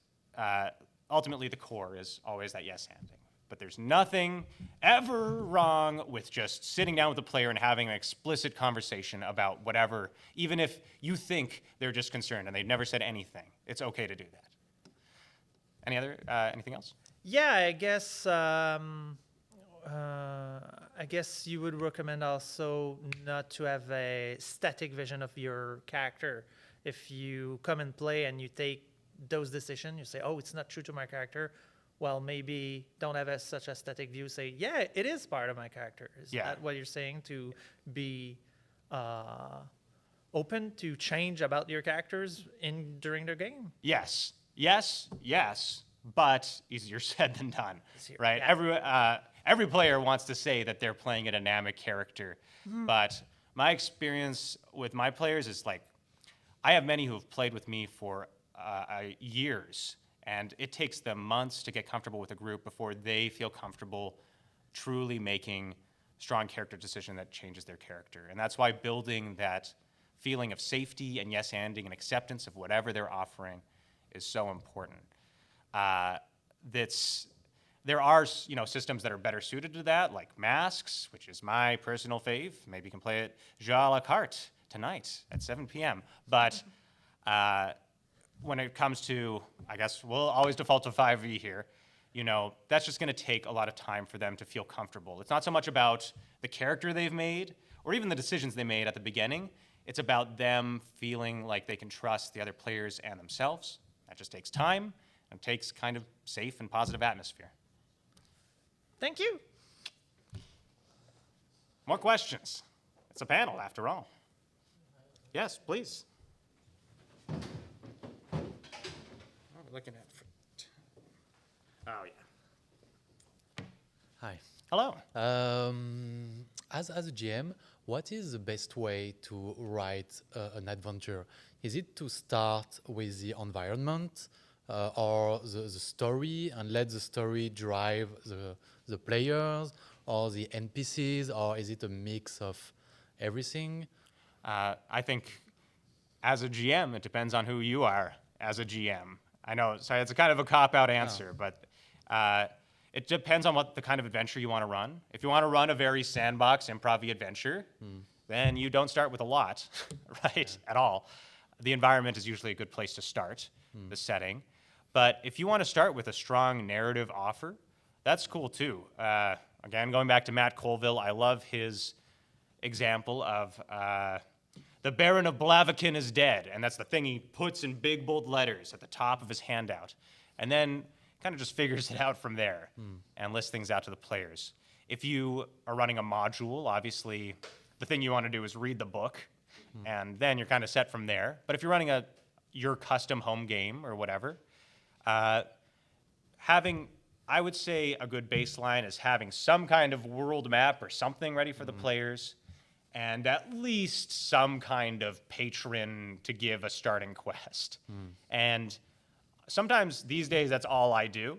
[SPEAKER 2] ultimately, the core is always that yes-handing. But there's nothing ever wrong with just sitting down with the player and having an explicit conversation about whatever, even if you think they're just concerned and they've never said anything. It's okay to do that. Anything else?
[SPEAKER 1] Yeah, I guess you would recommend also not to have a static vision of your character. If you come and play and you take those decisions, you say, oh, it's not true to my character. Well, maybe don't have such a static view. Say, yeah, it is part of my character. Is that what you're saying? To be open to change about your characters during their game?
[SPEAKER 2] Yes, but easier said than done, right?
[SPEAKER 1] Yeah.
[SPEAKER 2] Every player wants to say that they're playing a dynamic character, but my experience with my players is like, I have many who have played with me for years, and it takes them months to get comfortable with a group before they feel comfortable truly making strong character decision that changes their character. And that's why building that feeling of safety and yes-anding and acceptance of whatever they're offering is so important. There are systems that are better suited to that, like Masks, which is my personal fave. Maybe you can play it à la carte tonight at 7 p.m. But when it comes to, I guess we'll always default to 5e here, that's just going to take a lot of time for them to feel comfortable. It's not so much about the character they've made or even the decisions they made at the beginning. It's about them feeling like they can trust the other players and themselves. That just takes time and takes kind of safe and positive atmosphere.
[SPEAKER 1] Thank you.
[SPEAKER 2] More questions? It's a panel, after all. Yes, please. What are we looking at? Oh, yeah.
[SPEAKER 9] Hi.
[SPEAKER 2] Hello.
[SPEAKER 9] As a GM, what is the best way to write an adventure? Is it to start with the environment or the story and let the story drive the players or the NPCs, or is it a mix of everything?
[SPEAKER 2] I think as a GM, it depends on who you are as a GM. I know, sorry, it's a kind of a cop-out answer, but it depends on what the kind of adventure you want to run. If you want to run a very sandbox improv adventure, then you don't start with a lot, right, at all. The environment is usually a good place to start, the setting. But if you want to start with a strong narrative offer, that's cool too. Again, going back to Matt Colville, I love his example of the Baron of Blaviken is dead, and that's the thing he puts in big, bold letters at the top of his handout, and then kind of just figures it out from there and lists things out to the players. If you are running a module, obviously the thing you want to do is read the book, and then you're kind of set from there. But if you're running your custom home game or whatever, I would say a good baseline is having some kind of world map or something ready for the players, and at least some kind of patron to give a starting quest. And sometimes these days that's all I do.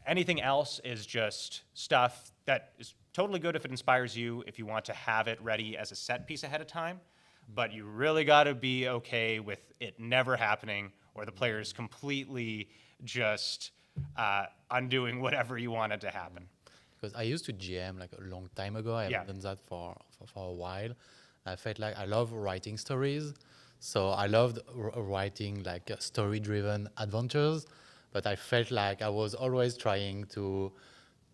[SPEAKER 2] Anything else is just stuff that is totally good if it inspires you, if you want to have it ready as a set piece ahead of time, but you really got to be okay with it never happening or the players completely just undoing whatever you wanted to happen.
[SPEAKER 9] Because I used to GM like a long time ago. I haven't done that for a while. I felt like I love writing stories. So I loved writing like story-driven adventures, but I felt like I was always trying to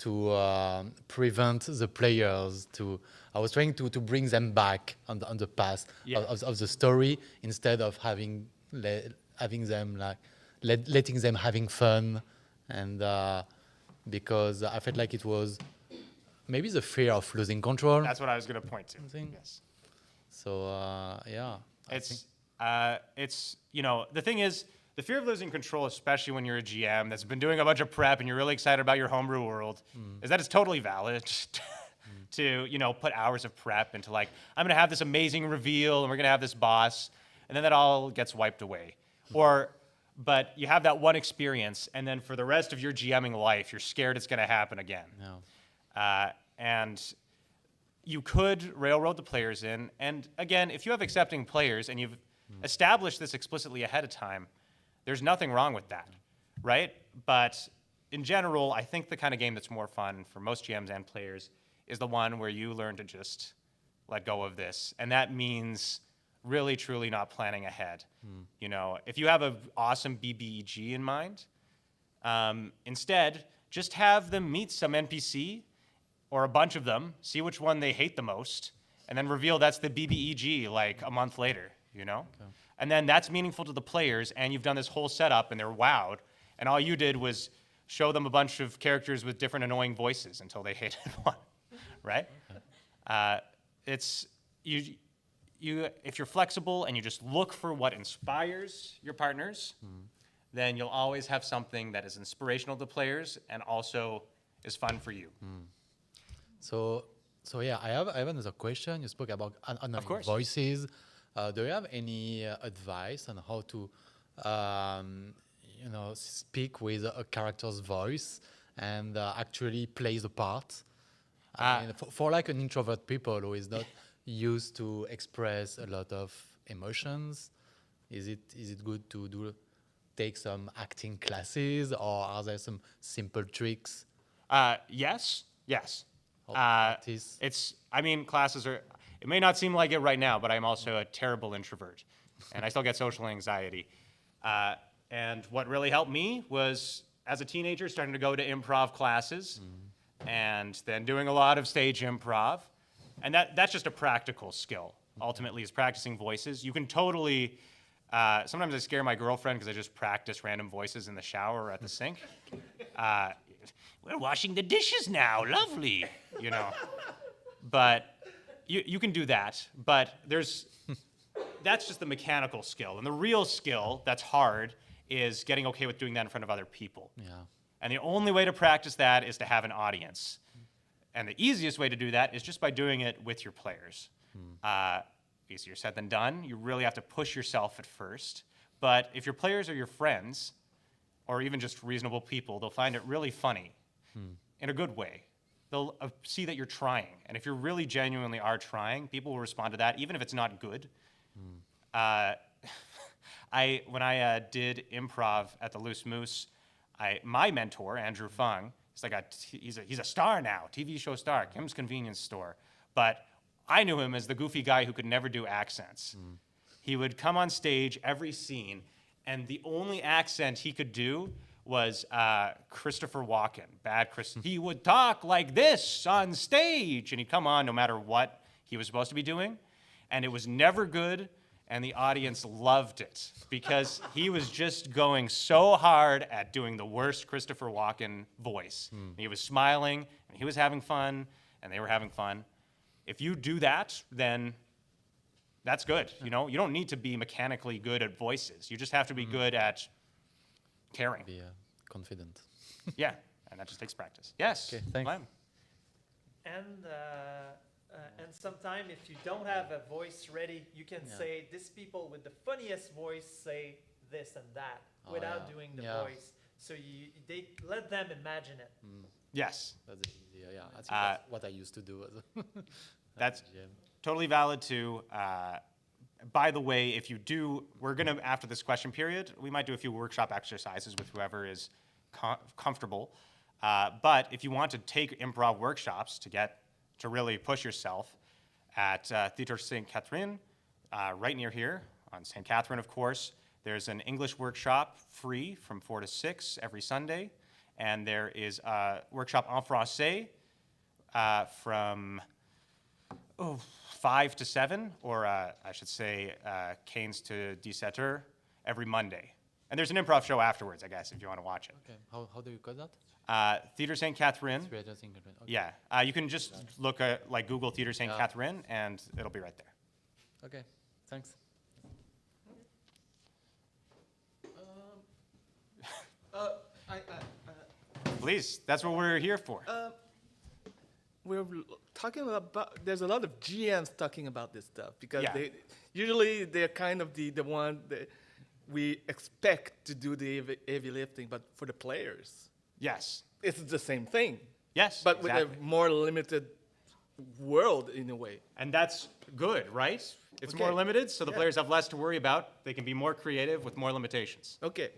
[SPEAKER 9] to prevent the players to. I was trying to bring them back on the past of the story instead of having them like letting them having fun, and because I felt like it was maybe the fear of losing control.
[SPEAKER 2] That's what I was going to point to.
[SPEAKER 9] Something.
[SPEAKER 2] Yes.
[SPEAKER 9] So yeah,
[SPEAKER 2] It's the thing is, the fear of losing control, especially when you're a GM that's been doing a bunch of prep and you're really excited about your homebrew world, is that it's totally valid to put hours of prep into like, I'm gonna have this amazing reveal and we're gonna have this boss, and then that all gets wiped away. But you have that one experience, and then for the rest of your GMing life, you're scared it's gonna happen again.
[SPEAKER 9] no.
[SPEAKER 2] And you could railroad the players in. And again, if you have accepting players and you've established this explicitly ahead of time, there's nothing wrong with that, right? But in general, I think the kind of game that's more fun for most GMs and players is the one where you learn to just let go of this. And that means really, truly not planning ahead. If you have an awesome BBEG in mind, instead, just have them meet some NPC or a bunch of them, see which one they hate the most, and then reveal that's the BBEG like a month later, Okay. And then that's meaningful to the players, and you've done this whole setup, and they're wowed, and all you did was show them a bunch of characters with different annoying voices until they hated one, right? It's you. If you're flexible and you just look for what inspires your partners, then you'll always have something that is inspirational to players and also is fun for you.
[SPEAKER 9] So yeah, I have another question. You spoke about annoying
[SPEAKER 2] course.
[SPEAKER 9] voices. Do you have any advice on how to, speak with a character's voice and actually play the part? I mean, for like an introvert people who is not used to express a lot of emotions, is it good to take some acting classes, or are there some simple tricks?
[SPEAKER 2] Yes.
[SPEAKER 9] Practice?
[SPEAKER 2] Classes are, it may not seem like it right now, but I'm also a terrible introvert, and I still get social anxiety. And what really helped me was, as a teenager, starting to go to improv classes, and then doing a lot of stage improv. And that's just a practical skill, ultimately, is practicing voices. You can totally, sometimes I scare my girlfriend because I just practice random voices in the shower or at the sink. We're washing the dishes now, lovely, But you can do that, but that's just the mechanical skill. And the real skill that's hard is getting okay with doing that in front of other people.
[SPEAKER 9] Yeah.
[SPEAKER 2] And the only way to practice that is to have an audience. And the easiest way to do that is just by doing it with your players. Easier said than done. You really have to push yourself at first. But if your players are your friends, or even just reasonable people, they'll find it really funny in a good way. They'll see that you're trying. And if you really genuinely are trying, people will respond to that, even if it's not good. When I did improv at the Loose Moose, my mentor, Andrew Fung, he's a star now, TV show star, Kim's Convenience Store. But I knew him as the goofy guy who could never do accents. He would come on stage every scene, and the only accent he could do was Christopher Walken, bad Chris. He would talk like this on stage, and he'd come on no matter what he was supposed to be doing, and it was never good, and the audience loved it because he was just going so hard at doing the worst Christopher Walken voice. He was smiling, and he was having fun, and they were having fun. If you do that, then that's good. You don't need to be mechanically good at voices. You just have to be good at caring.
[SPEAKER 9] Be confident.
[SPEAKER 2] Yeah, and that just takes practice. Yes.
[SPEAKER 9] Okay, thanks.
[SPEAKER 2] Lem.
[SPEAKER 1] And sometime if you don't have a voice ready, you can say this people with the funniest voice say this and that without doing the voice. So they let them imagine it.
[SPEAKER 2] Yes.
[SPEAKER 9] That's easier, yeah. I think that's what I used to do.
[SPEAKER 2] That's totally valid too. By the way, if you do, we're going to, after this question period, we might do a few workshop exercises with whoever is comfortable. But if you want to take improv workshops to really push yourself at Theatre St. Catherine, right near here on St. Catherine, of course, there's an English workshop free from 4 to 6 every Sunday. and there is a workshop en français from 5 to 7, or I should say 15 to 17 every Monday. And there's an improv show afterwards, I guess, if you want to watch it.
[SPEAKER 9] Okay. How do you call that?
[SPEAKER 2] Theater St. Catherine.
[SPEAKER 9] Theater St. Catherine. Okay.
[SPEAKER 2] Yeah, you can just look at, like, Google Theater St. Catherine, and it'll be right there.
[SPEAKER 9] Okay. Thanks.
[SPEAKER 2] Please, that's what we're here for.
[SPEAKER 4] We're talking about, there's a lot of GMs talking about this stuff because
[SPEAKER 2] Yeah.
[SPEAKER 4] they're kind of the one that we expect to do the heavy lifting, but for the players,
[SPEAKER 2] Yes.
[SPEAKER 4] it's the same thing,
[SPEAKER 2] Yes,
[SPEAKER 4] but with
[SPEAKER 2] exactly.
[SPEAKER 4] a more limited world in a way.
[SPEAKER 2] And that's good, right? It's more
[SPEAKER 4] Okay.
[SPEAKER 2] limited, so the
[SPEAKER 4] Yeah.
[SPEAKER 2] players have less to worry about. They can be more creative with more limitations.
[SPEAKER 4] Okay.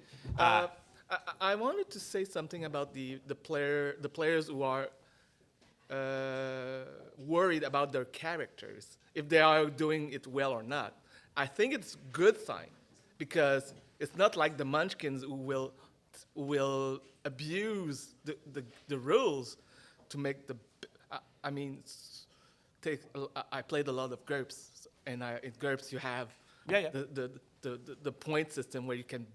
[SPEAKER 4] I wanted to say something about the players who are worried about their characters, if they are doing it well or not. I think it's good sign because it's not like the Munchkins who will abuse the rules to make the. I mean, I played a lot of GURPS, and in GURPS you have
[SPEAKER 2] Yeah.
[SPEAKER 4] the point system where you can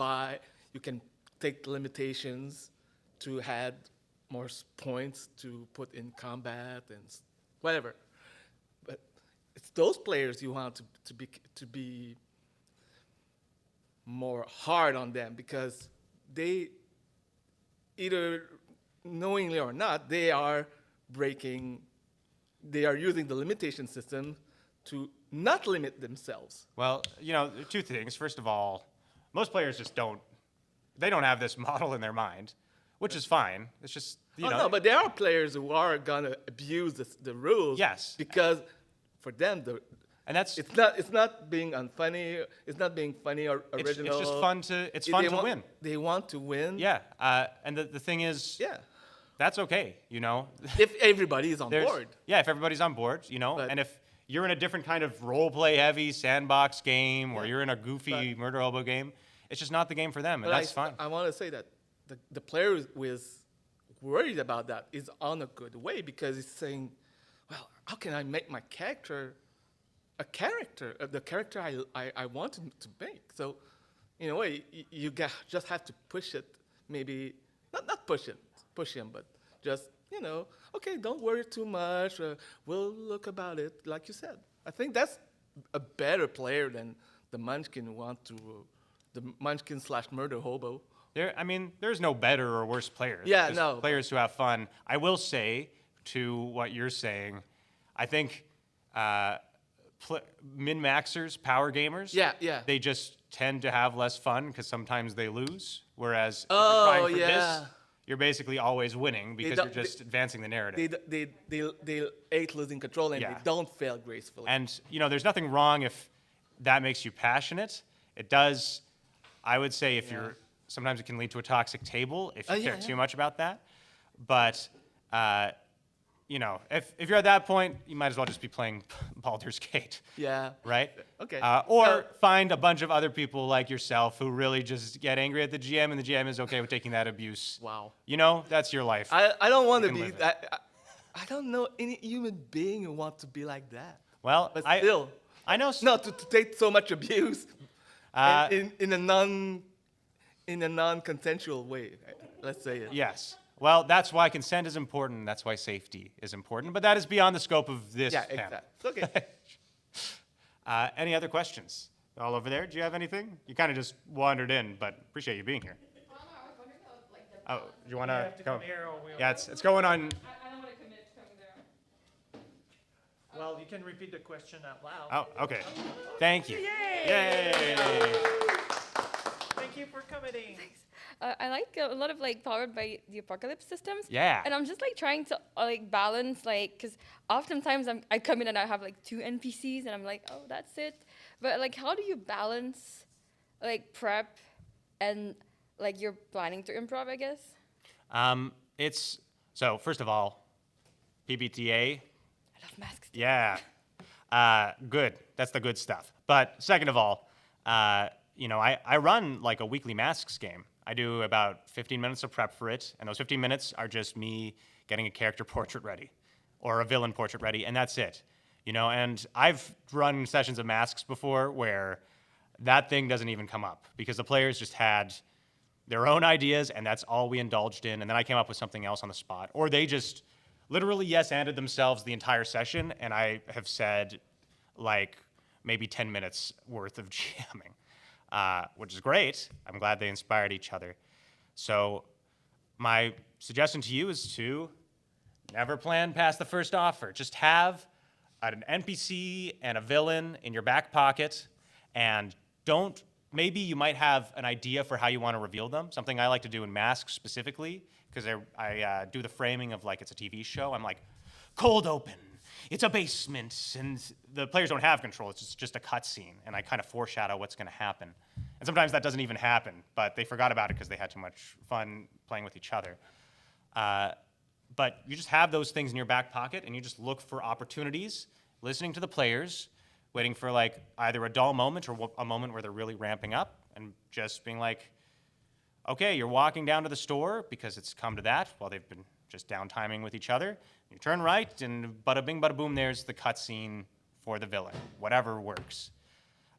[SPEAKER 4] take limitations to add more points to put in combat and whatever. But it's those players you want to be more hard on them because they, either knowingly or not, they are using the limitation system to not limit themselves.
[SPEAKER 2] Well, two things. First of all, most players just don't have this model in their mind, which is fine. It's just,
[SPEAKER 4] No, but there are players who are gonna abuse the rules.
[SPEAKER 2] Yes.
[SPEAKER 4] Because for them,
[SPEAKER 2] and that's
[SPEAKER 4] it's not being unfunny. It's not being funny or original.
[SPEAKER 2] It's just fun to win.
[SPEAKER 4] They want to win.
[SPEAKER 2] Yeah, and the thing is,
[SPEAKER 4] Yeah.
[SPEAKER 2] that's okay.
[SPEAKER 4] If everybody is on
[SPEAKER 2] There's-
[SPEAKER 4] board.
[SPEAKER 2] Yeah, if everybody's on board,
[SPEAKER 4] But-
[SPEAKER 2] and if you're in a different kind of role play heavy sandbox game, or you're in a goofy murder hobo game, it's just not the game for them, and
[SPEAKER 4] But
[SPEAKER 2] that's fine.
[SPEAKER 4] I want to say that the player who is worried about that is on a good way because he's saying, well, how can I make my character the character I want him to make? So, in a way, you just have to push it, maybe, not push him, but just, okay, don't worry too much. We'll look about it, like you said. I think that's a better player than the Munchkin the Munchkin/murder hobo.
[SPEAKER 2] There's no better or worse players.
[SPEAKER 4] Yeah,
[SPEAKER 2] Just
[SPEAKER 4] no.
[SPEAKER 2] Players who have fun. I will say, to what you're saying, I think min-maxers, power gamers,
[SPEAKER 4] Yeah.
[SPEAKER 2] they just tend to have less fun because sometimes they lose. Whereas if
[SPEAKER 4] Oh,
[SPEAKER 2] you're trying for
[SPEAKER 4] yeah.
[SPEAKER 2] this, you're basically always winning because
[SPEAKER 4] don't-
[SPEAKER 2] you're just advancing the narrative.
[SPEAKER 4] They hate losing control and
[SPEAKER 2] Yeah.
[SPEAKER 4] they don't fail gracefully.
[SPEAKER 2] And, there's nothing wrong if that makes you passionate. It does, I would say, sometimes it can lead to a toxic table if you care too much about that. But, if you're at that point, you might as well just be playing Baldur's Gate,
[SPEAKER 4] Yeah.
[SPEAKER 2] right?
[SPEAKER 4] Okay.
[SPEAKER 2] Or
[SPEAKER 4] No.
[SPEAKER 2] find a bunch of other people like yourself who really just get angry at the GM, and the GM is okay with taking that abuse.
[SPEAKER 4] Wow.
[SPEAKER 2] That's your life.
[SPEAKER 4] I don't want to
[SPEAKER 2] can
[SPEAKER 4] be
[SPEAKER 2] live it.
[SPEAKER 4] that. I don't know any human being who wants to be like that.
[SPEAKER 2] Well,
[SPEAKER 4] But still,
[SPEAKER 2] I know.
[SPEAKER 4] not to take so much abuse in a non-consensual way. Let's say it.
[SPEAKER 2] Yes. Well, that's why consent is important. That's why safety is important. But that is beyond the scope of this
[SPEAKER 4] Yeah,
[SPEAKER 2] panel.
[SPEAKER 4] exactly. It's okay.
[SPEAKER 2] Any other questions? All over there? Do you have anything? You kind of just wandered in, but appreciate you being here.
[SPEAKER 3] I was wondering about like the.
[SPEAKER 2] Oh, do you want
[SPEAKER 1] You have
[SPEAKER 2] to
[SPEAKER 1] to come here or we'll.
[SPEAKER 2] Yeah, it's going on.
[SPEAKER 3] I don't want to commit to coming there.
[SPEAKER 1] Well, you can repeat the question out loud.
[SPEAKER 2] Oh, okay. Thank you.
[SPEAKER 1] Yay!
[SPEAKER 2] Yay!
[SPEAKER 1] Thank you for coming.
[SPEAKER 10] I like a lot of powered by the apocalypse systems.
[SPEAKER 2] Yeah.
[SPEAKER 10] And I'm just trying to balance because oftentimes I come in and I have 2 NPCs and I'm like, oh, that's it. But how do you balance prep and you're planning to improv, I guess?
[SPEAKER 2] So first of all, PBTA.
[SPEAKER 10] I love masks.
[SPEAKER 2] Yeah. Good. That's the good stuff. But second of all, I run a weekly masks game. I do about 15 minutes of prep for it, and those 15 minutes are just me getting a character portrait ready or a villain portrait ready, and that's it. You know, and I've run sessions of masks before where that thing doesn't even come up because the players just had their own ideas and that's all we indulged in, and then I came up with something else on the spot. Or they just literally yes-anded themselves the entire session, and I have said like maybe 10 minutes worth of GMing, which is great. I'm glad they inspired each other. So my suggestion to you is to never plan past the first offer. Just have an NPC and a villain in your back pocket, and maybe you might have an idea for how you want to reveal them. Something I like to do in masks specifically, because I do the framing of like it's a TV show. I'm like, cold open, it's a basement, and the players don't have control. It's just a cutscene, and I kind of foreshadow what's going to happen. And sometimes that doesn't even happen, but they forgot about it because they had too much fun playing with each other. But you just have those things in your back pocket, and you just look for opportunities, listening to the players, waiting for like either a dull moment or a moment where they're really ramping up, and just being like, okay, you're walking down to the store because it's come to that while they've been just downtiming with each other. You turn right, and bada bing, bada boom, there's the cutscene for the villain. Whatever works.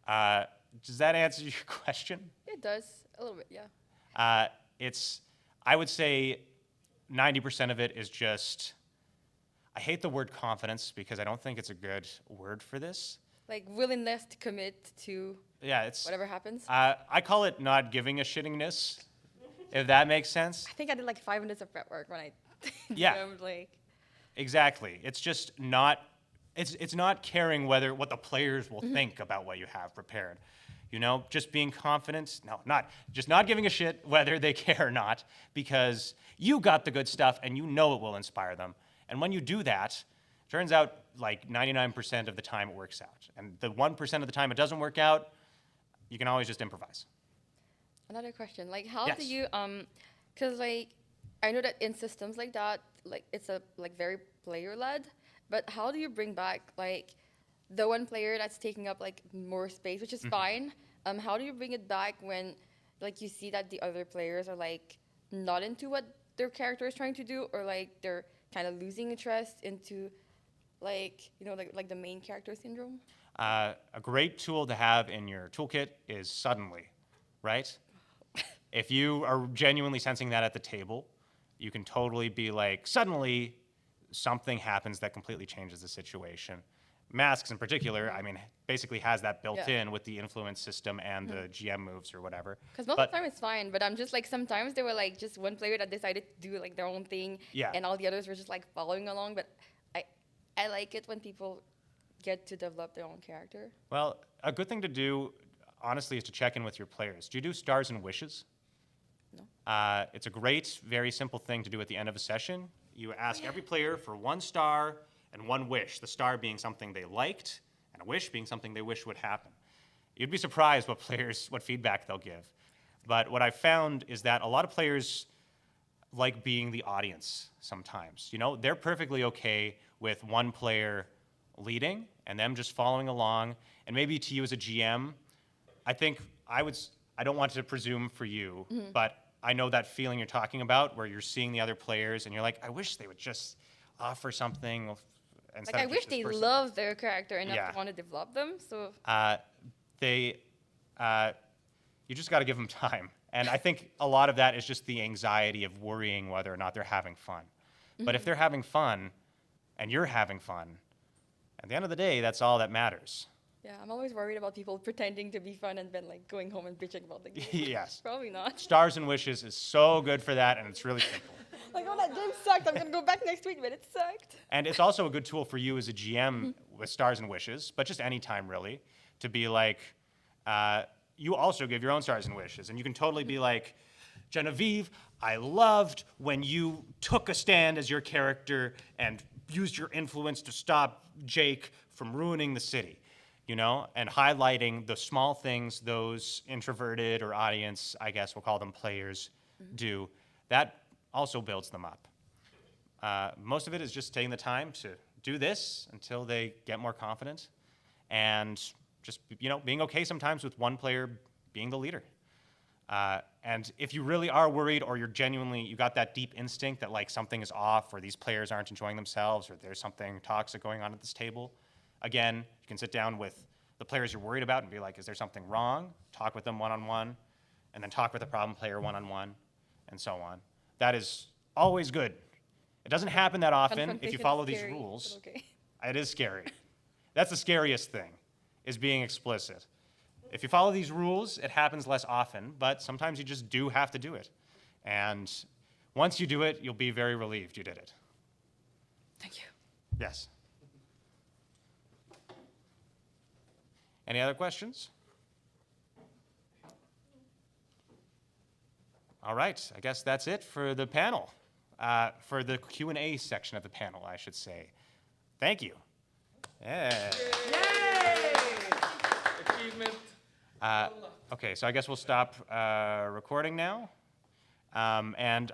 [SPEAKER 2] Does that answer your question?
[SPEAKER 10] It does a little bit, yeah.
[SPEAKER 2] I would say 90% of it is just, I hate the word confidence because I don't think it's a good word for this.
[SPEAKER 10] Like willingness to commit to whatever happens.
[SPEAKER 2] I call it not giving a shittingness, if that makes sense.
[SPEAKER 10] I think I did like 5 minutes of prep work when I
[SPEAKER 2] Yeah.
[SPEAKER 10] like.
[SPEAKER 2] Exactly. It's just not, it's not caring what the players will think about what you have prepared. You know, just being confident, not giving a shit whether they care or not, because you got the good stuff and you know it will inspire them. And when you do that, turns out like 99% of the time it works out. And the 1% of the time it doesn't work out, you can always just improvise.
[SPEAKER 10] Another question, like how
[SPEAKER 2] Yes.
[SPEAKER 10] do you, cause like, I know that in systems like that, like it's a like very player-led, but how do you bring back like the one player that's taking up like more space, which is fine. How do you bring it back when like you see that the other players are like not into what their character is trying to do, or like they're kind of losing interest into like, you know, like the main character syndrome?
[SPEAKER 2] A great tool to have in your toolkit is suddenly, right? If you are genuinely sensing that at the table, you can totally be like, suddenly something happens that completely changes the situation. Masks in particular, I mean, basically has that built in with the influence system and the GM moves or whatever.
[SPEAKER 10] Because most of the time it's fine, but I'm just like, sometimes there were like just one player that decided to do like their own thing, and all the others were just like following along. But I like it when people get to develop their own character.
[SPEAKER 2] Well, a good thing to do, honestly, is to check in with your players. Do you do stars and wishes?
[SPEAKER 10] No.
[SPEAKER 2] It's a great, very simple thing to do at the end of a session. You ask every player for 1 star and 1 wish, the star being something they liked, and a wish being something they wish would happen. You'd be surprised what feedback they'll give. But what I've found is that a lot of players like being the audience sometimes. You know, they're perfectly okay with one player leading and them just following along. And maybe to you as a GM, I don't want to presume for you, but I know that feeling you're talking about where you're seeing the other players and you're like, I wish they would just offer something.
[SPEAKER 10] Like, I wish they love their character enough to want to develop them. So
[SPEAKER 2] you just got to give them time. And I think a lot of that is just the anxiety of worrying whether or not they're having fun. But if they're having fun and you're having fun, at the end of the day, that's all that matters.
[SPEAKER 10] Yeah, I'm always worried about people pretending to be fun and then like going home and bitching about the game.
[SPEAKER 2] Yes.
[SPEAKER 10] Probably not.
[SPEAKER 2] Stars and Wishes is so good for that, and it's really simple.
[SPEAKER 10] Like, oh, that game sucked. I'm going to go back next week, but it sucked.
[SPEAKER 2] And it's also a good tool for you as a GM with Stars and Wishes, but just any time really, to be like, you also give your own Stars and Wishes. And you can totally be like, Genevieve, I loved when you took a stand as your character and used your influence to stop Jake from ruining the city, you know, and highlighting the small things those introverted or audience, I guess we'll call them players, do. That also builds them up. Most of it is just taking the time to do this until they get more confident and just, you know, being okay sometimes with one player being the leader. And if you really are worried, or you got that deep instinct that like something is off, or these players aren't enjoying themselves, or there's something toxic going on at this table, again, you can sit down with the players you're worried about and be like, is there something wrong? Talk with them one-on-one, and then talk with the problem player one-on-one, and so on. That is always good. It doesn't happen that often if you
[SPEAKER 10] Confrontation
[SPEAKER 2] follow
[SPEAKER 10] is
[SPEAKER 2] these
[SPEAKER 10] scary, but
[SPEAKER 2] rules.
[SPEAKER 10] okay.
[SPEAKER 2] It is scary. That's the scariest thing, is being explicit. If you follow these rules, it happens less often, but sometimes you just do have to do it. And once you do it, you'll be very relieved you did it.
[SPEAKER 10] Thank you.
[SPEAKER 2] Yes. Any other questions? All right, I guess that's it for the panel, for the Q&A section of the panel, I should say. Thank you. Yeah.
[SPEAKER 4] Achievement.
[SPEAKER 2] Okay, so I guess we'll stop recording now. And